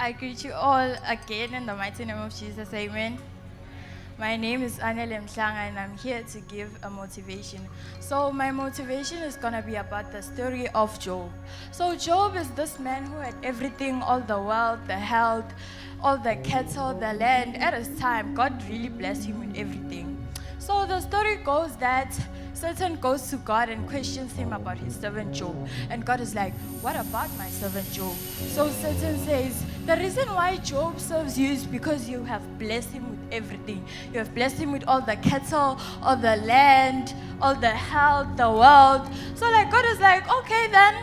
I greet you all again in the mighty name of Jesus, amen. My name is Anele Mhlanga and I'm here to give a motivation. So my motivation is going to be about the story of Job. So Job is this man who had everything, all the wealth, the health, all the cattle, the land. At his time, God really blessed him with everything. So the story goes that Satan goes to God and questions him about his servant Job. And God is like, what about my servant Job? So Satan says, the reason why Job serves you is because you have blessed him with everything. You have blessed him with all the cattle, all the land, all the health, the wealth. So God is like, okay then,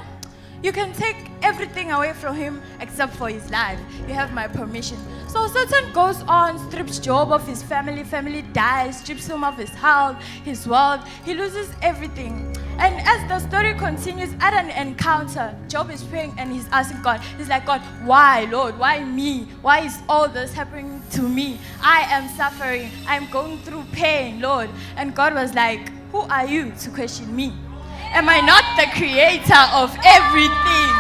you can take everything away from him except for his life. You have my permission. So Satan goes on, strips Job of his family. Family dies, strips him of his health, his wealth. He loses everything. And as the story continues, at an encounter, Job is praying and he's asking God. He's like, God, why, Lord? Why me? Why is all this happening to me? I am suffering. I'm going through pain, Lord. And God was like, who are you to question me? Am I not the creator of everything?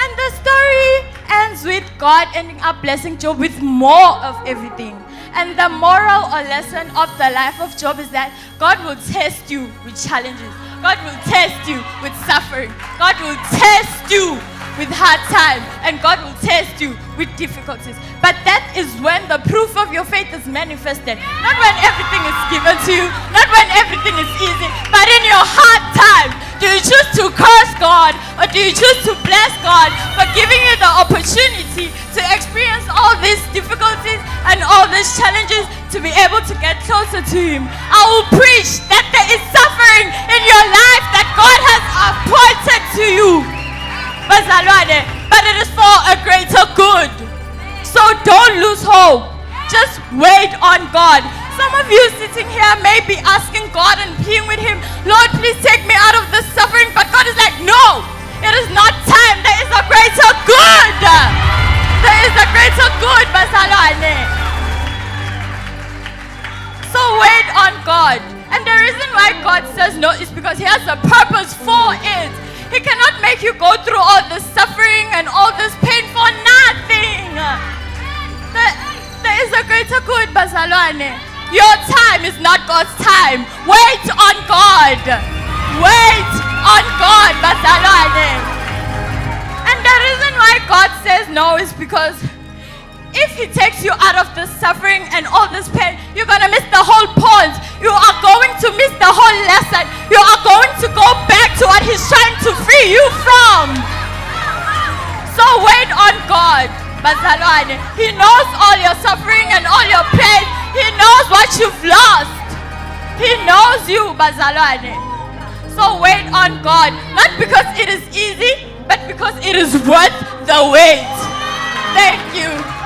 And the story ends with God ending up blessing Job with more of everything. And the moral or lesson of the life of Job is that God will test you with challenges. God will test you with suffering. God will test you with hard times. And God will test you with difficulties. But that is when the proof of your faith is manifested. Not when everything is given to you. Not when everything is easy. But in your hard time, do you choose to curse God? Or do you choose to bless God for giving you the opportunity to experience all these difficulties and all these challenges to be able to get closer to Him? I will preach that there is suffering in your life that God has appointed to you. But it is for a greater good. So don't lose hope. Just wait on God. Some of you sitting here may be asking God and pleading with Him, Lord, please take me out of this suffering. But God is like, no, it is not time. There is a greater good. There is a greater good. So wait on God. And the reason why God says no is because He has a purpose for it. He cannot make you go through all this suffering and all this pain for nothing. There is a greater good, bazalwane. Your time is not God's time. Wait on God. Wait on God, bazalwane. And the reason why God says no is because if He takes you out of this suffering and all this pain, you're going to miss the whole point. You are going to miss the whole lesson. You are going to go back to what He's trying to free you from. So wait on God, bazalwane. He knows all your suffering and all your pain. He knows what you've lost. He knows you, bazalwane. So wait on God. Not because it is easy, but because it is worth the wait. Thank you.